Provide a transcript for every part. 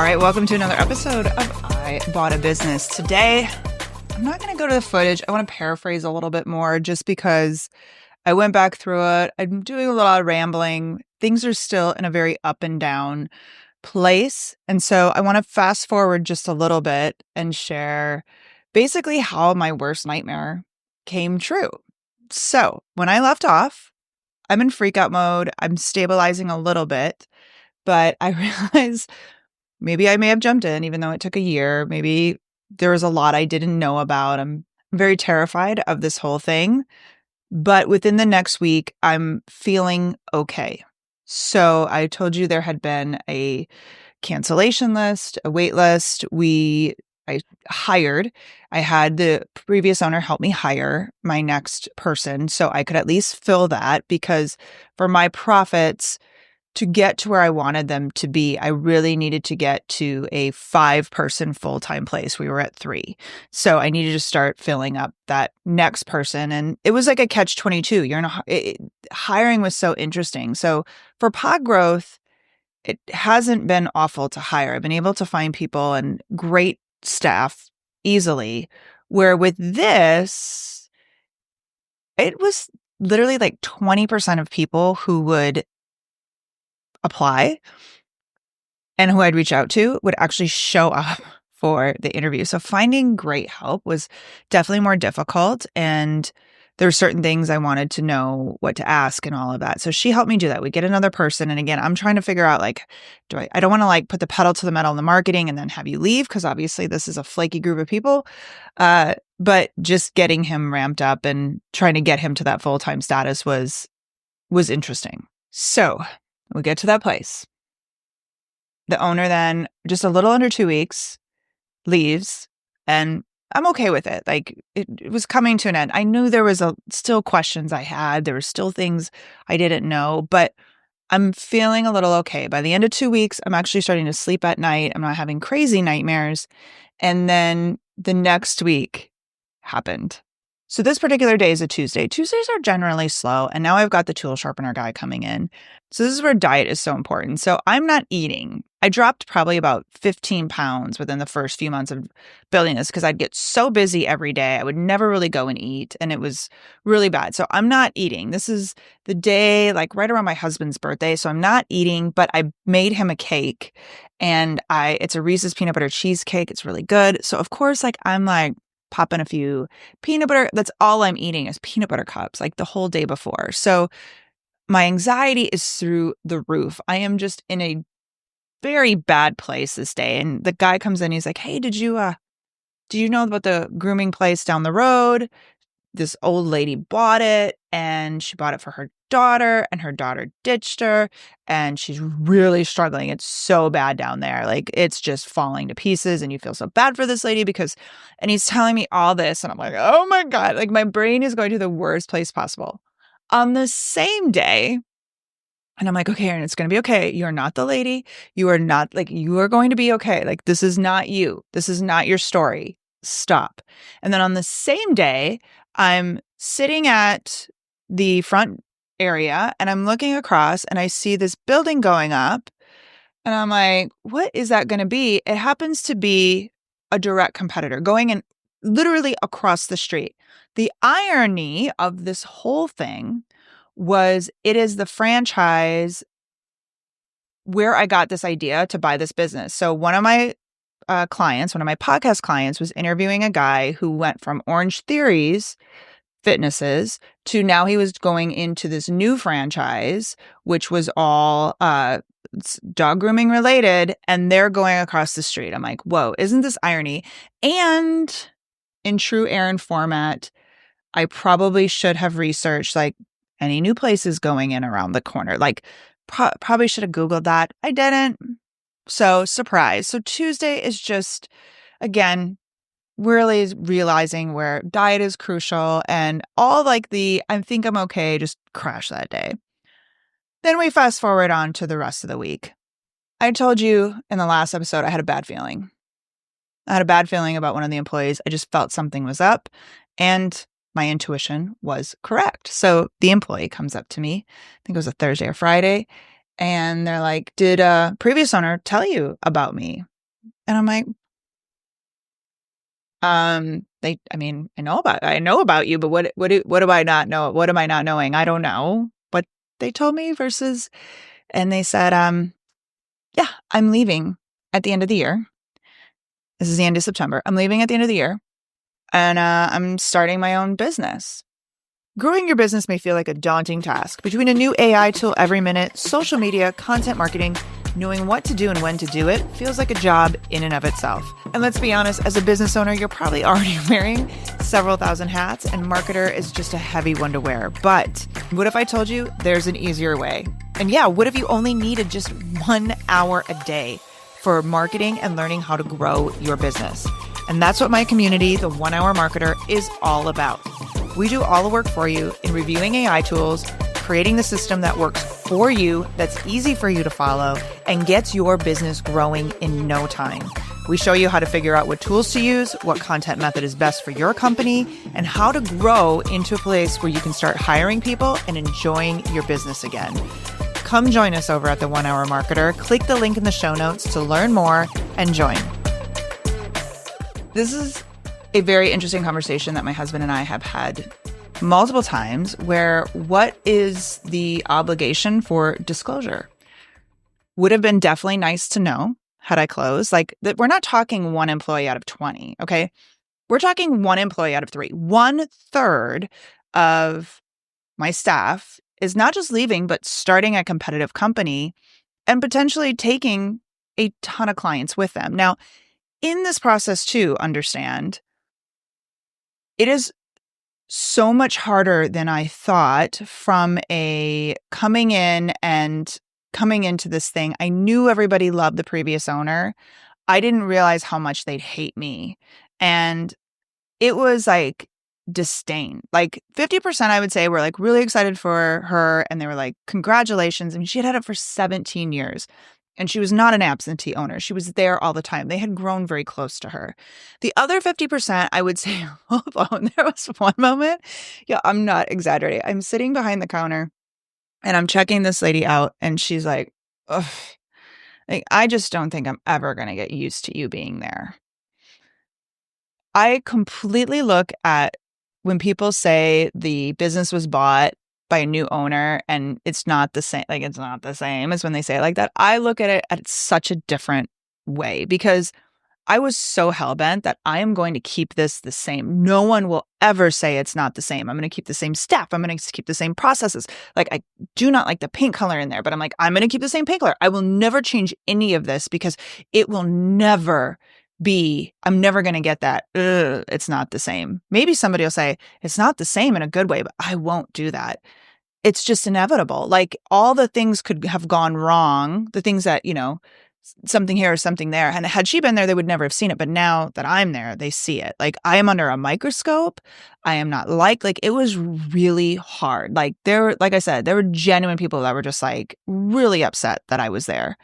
All right, welcome to another episode of I Bought a Business. Today, I'm not going to go to the footage. I want to paraphrase a little bit more just because I went back through it. I'm doing a lot of rambling. Things are still in a very up and down place. And so I want to fast forward just a little bit and share basically how my worst nightmare came true. So when I left off, I'm in freak out mode. I'm stabilizing a little bit, but I realized maybe I may have jumped in, even though it took a year. Maybe there was a lot I didn't know about. I'm very terrified of this whole thing. But within the next week, I'm feeling okay. So I told you there had been a cancellation list, a wait list. I had the previous owner help me hire my next person so I could at least fill that, because for my profits, to get to where I wanted them to be, I really needed to get to a 5-person full-time place. We were at 3. So I needed to start filling up that next person. And it was like a catch-22. Hiring was so interesting. So for Pod Growth, it hasn't been awful to hire. I've been able to find people and great staff easily. Where with this, it was literally like 20% of people who would apply and who I'd reach out to would actually show up for the interview. So finding great help was definitely more difficult. And there were certain things I wanted to know what to ask and all of that. So she helped me do that. We get another person. And again, I'm trying to figure out I don't want to put the pedal to the metal in the marketing and then have you leave, because obviously this is a flaky group of people. But just getting him ramped up and trying to get him to that full-time status was interesting. So we get to that place. The owner then, just a little under 2 weeks, leaves, and I'm okay with it. It was coming to an end. I knew there was still questions I had. There were still things I didn't know, but I'm feeling a little okay. By the end of 2 weeks, I'm actually starting to sleep at night. I'm not having crazy nightmares. And then the next week happened. So this particular day is a Tuesday. Tuesdays are generally slow, and now I've got the tool sharpener guy coming in. So this is where diet is so important. So I'm not eating. I dropped probably about 15 pounds within the first few months of building this because I'd get so busy every day. I would never really go and eat, and it was really bad. So I'm not eating. This is the day right around my husband's birthday. So I'm not eating, but I made him a cake, and it's a Reese's peanut butter cheesecake. It's really good. So of course, I'm popping a few peanut butter. That's all I'm eating is peanut butter cups, the whole day before. So my anxiety is through the roof. I am just in a very bad place this day. And the guy comes in, he's like, "Hey, did you know about the grooming place down the road? This old lady bought it, and she bought it for her daughter, and her daughter ditched her, and she's really struggling. It's so bad down there. It's just falling to pieces, and you feel so bad for this lady and he's telling me all this, and I'm like, oh my God, my brain is going to the worst place possible. On the same day, and I'm like, okay, Erin, it's going to be okay. You're not the lady. You are not you are going to be okay. This is not you. This is not your story. Stop. And then on the same day, I'm sitting at the front area and I'm looking across and I see this building going up. And I'm like, what is that going to be? It happens to be a direct competitor going in literally across the street. The irony of this whole thing was it is the franchise where I got this idea to buy this business. So one of my clients, one of my podcast clients, was interviewing a guy who went from Orange Theory's fitnesses to now he was going into this new franchise, which was all dog grooming related, and they're going across the street. I'm like, whoa, isn't this irony? And in true Erin format, I probably should have researched any new places going in around the corner. Probably should have Googled that. I didn't. So surprise. So Tuesday is just, again, really realizing where diet is crucial and all I think I'm okay, just crash that day. Then we fast forward on to the rest of the week. I told you in the last episode, I had a bad feeling. I had a bad feeling about one of the employees. I just felt something was up and my intuition was correct. So the employee comes up to me, I think it was a Thursday or Friday, and they're like, did a previous owner tell you about me? And I'm like, I know about you, but what do I not know? What am I not knowing? I don't know what they told me versus, and they said, yeah, I'm leaving at the end of the year. This is the end of September. I'm leaving at the end of the year and I'm starting my own business. Growing your business may feel like a daunting task. Between a new AI tool every minute, social media, content marketing, knowing what to do and when to do it feels like a job in and of itself. And let's be honest, as a business owner, you're probably already wearing several thousand hats, and marketer is just a heavy one to wear. But what if I told you there's an easier way? And yeah, what if you only needed just 1 hour a day for marketing and learning how to grow your business? And that's what my community, the 1 Hour Marketer, is all about. We do all the work for you in reviewing AI tools, creating the system that works for you, that's easy for you to follow, and gets your business growing in no time. We show you how to figure out what tools to use, what content method is best for your company, and how to grow into a place where you can start hiring people and enjoying your business again. Come join us over at the 1 Hour Marketer. Click the link in the show notes to learn more and join. This is a very interesting conversation that my husband and I have had multiple times, where what is the obligation for disclosure? Would have been definitely nice to know had I closed. Like, that we're not talking 1 employee out of 20, okay? We're talking 1 employee out of 3. 1/3 of my staff is not just leaving, but starting a competitive company and potentially taking a ton of clients with them. Now, in this process too, understand, it is so much harder than I thought from a coming in and coming into this thing. I knew everybody loved the previous owner. I didn't realize how much they'd hate me. And it was like disdain. Like 50%, I would say, were like really excited for her. And they were like, congratulations. I mean, she had had it for 17 years. And she was not an absentee owner. She was there all the time. They had grown very close to her. The other 50%, I would say, alone. There was one moment. Yeah, I'm not exaggerating. I'm sitting behind the counter and I'm checking this lady out. And she's like, ugh, like, I just don't think I'm ever going to get used to you being there. I completely look at when people say the business was bought by a new owner and it's not the same, like, it's not the same as when they say it like that. I look at it at such a different way, because I was so hell-bent that I am going to keep this the same. No one will ever say it's not the same. I'm going to keep the same staff. I'm going to keep the same processes. Like, I do not like the paint color in there, but I'm like, I'm going to keep the same paint color. I will never change any of this, because it will never be, I'm never going to get that, it's not the same. Maybe somebody will say it's not the same in a good way, but I won't do that. It's just inevitable. Like, all the things could have gone wrong, the things that, something here or something there. And had she been there, they would never have seen it. But now that I'm there, they see it. Like, I am under a microscope. I am not like it was really hard. Like, like I said, there were genuine people that were just like really upset that I was there.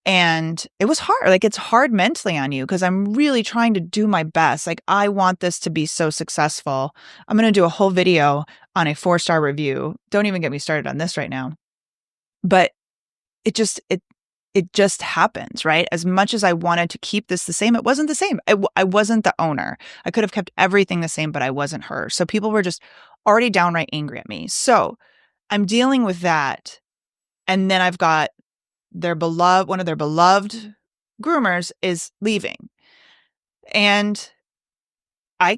And it was hard. Like, it's hard mentally on you, because I'm really trying to do my best. Like, I want this to be so successful. I'm going to do a whole video on a 4-star review. Don't even get me started on this right now. But it just happens, right? As much as I wanted to keep this the same, it wasn't the same. I wasn't the owner. I could have kept everything the same, but I wasn't her. So people were just already downright angry at me. So I'm dealing with that. And then I've got one of their beloved groomers is leaving. And I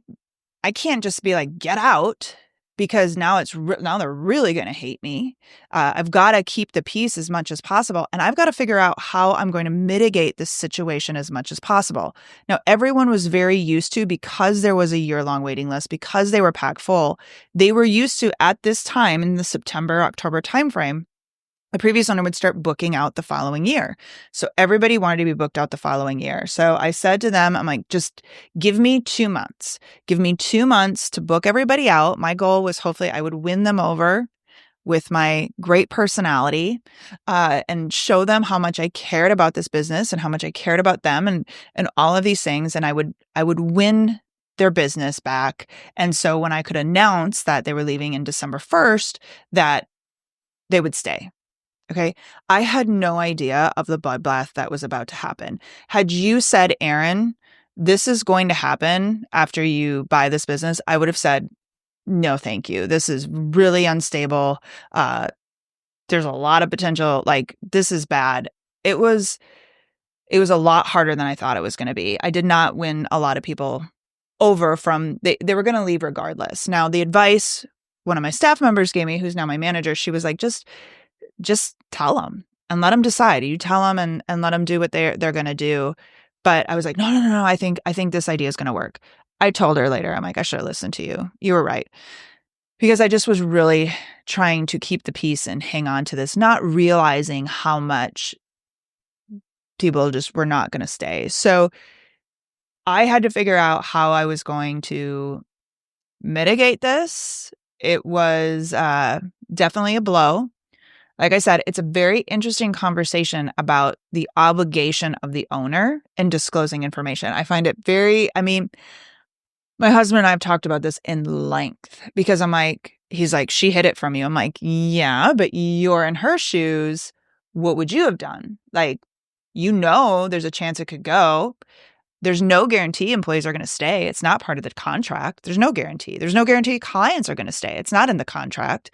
can't just be like, get out, because now now they're really going to hate me. I've got to keep the peace as much as possible. And I've got to figure out how I'm going to mitigate this situation as much as possible. Now, everyone was very used to, because there was a year-long waiting list, because they were packed full, they were used to, at this time in the September, October timeframe, the previous owner would start booking out the following year. So everybody wanted to be booked out the following year. So I said to them, I'm like, just give me 2 months. Give me 2 months to book everybody out. My goal was, hopefully I would win them over with my great personality, and show them how much I cared about this business and how much I cared about them, and all of these things. And I would win their business back. And so when I could announce that they were leaving in December 1st, that they would stay. Okay. I had no idea of the bloodbath that was about to happen. Had you said, Aaron, this is going to happen after you buy this business, I would have said, no, thank you. This is really unstable. Uh, there's a lot of potential. Like, this is bad. It was a lot harder than I thought it was going to be. I did not win a lot of people over from they were going to leave regardless. Now, the advice one of my staff members gave me, who's now my manager, she was like, just tell them and let them decide. You tell them and let them do what they're going to do. But I was like, no. I think this idea is going to work. I told her later, I'm like, I should have listened to you. You were right. Because I just was really trying to keep the peace and hang on to this, not realizing how much people just were not going to stay. So I had to figure out how I was going to mitigate this. It was definitely a blow. Like I said, it's a very interesting conversation about the obligation of the owner in disclosing information. I find it my husband and I have talked about this in length because he's like, she hid it from you. I'm like, yeah, but you're in her shoes. What would you have done? Like, there's a chance it could go. There's no guarantee employees are going to stay. It's not part of the contract. There's no guarantee. There's no guarantee clients are going to stay. It's not in the contract.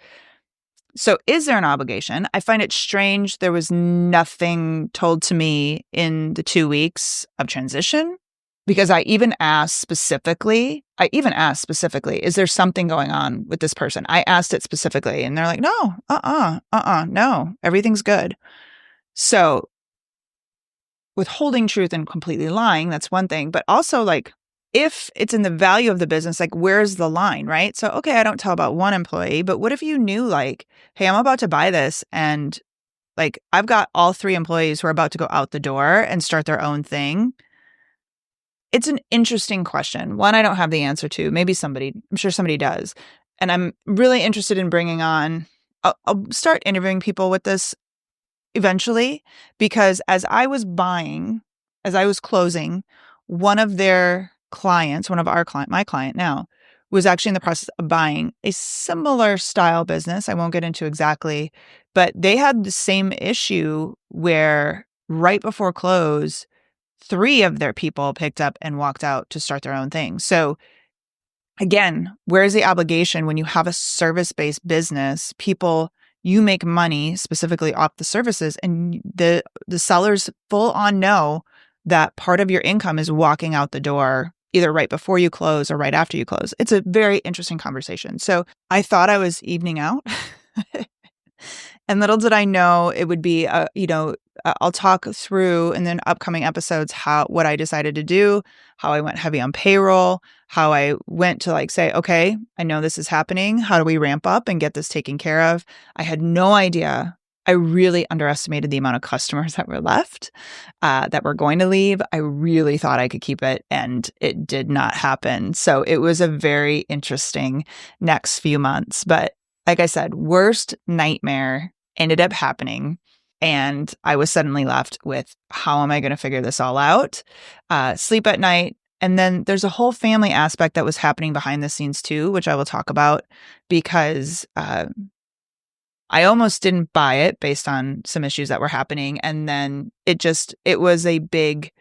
So is there an obligation? I find it strange there was nothing told to me in the 2 weeks of transition because I even asked specifically, is there something going on with this person? I asked it specifically and they're like, no, no, everything's good. So withholding truth and completely lying, that's one thing. But also, like, if it's in the value of the business, like, where's the line, right? So, okay, I don't tell about one employee, but what if you knew, like, hey, I'm about to buy this and, like, I've got all 3 employees who are about to go out the door and start their own thing? It's an interesting question. One, I don't have the answer to. I'm sure somebody does. And I'm really interested in bringing on, I'll start interviewing people with this eventually, because as I was closing, one of my client now, was actually in the process of buying a similar style business. I won't get into exactly, but they had the same issue where right before close, 3 of their people picked up and walked out to start their own thing. So again, where's the obligation when you have a service-based business? You make money specifically off the services, and the sellers full on know that part of your income is walking out the door either right before you close or right after you close. It's a very interesting conversation. So I thought I was evening out. And little did I know it would be, I'll talk through in the upcoming episodes what I decided to do, how I went heavy on payroll, how I went to like say, okay, I know this is happening. How do we ramp up and get this taken care of? I had no idea. I really underestimated the amount of customers that were left, that were going to leave. I really thought I could keep it, and it did not happen. So it was a very interesting next few months. But like I said, worst nightmare ended up happening. And I was suddenly left with, how am I going to figure this all out? Sleep at night. And then there's a whole family aspect that was happening behind the scenes too, which I will talk about, because I almost didn't buy it based on some issues that were happening. And then it was a big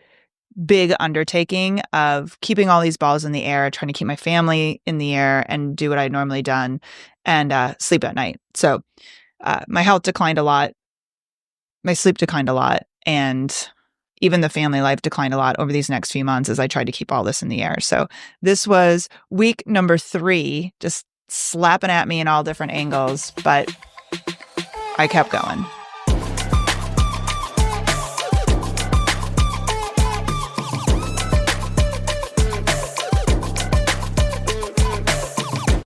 undertaking of keeping all these balls in the air, trying to keep my family in the air and do what I'd normally done, and sleep at night. So my health declined a lot. My sleep declined a lot. And even the family life declined a lot over these next few months as I tried to keep all this in the air. So this was week number 3, just slapping at me in all different angles, but I kept going.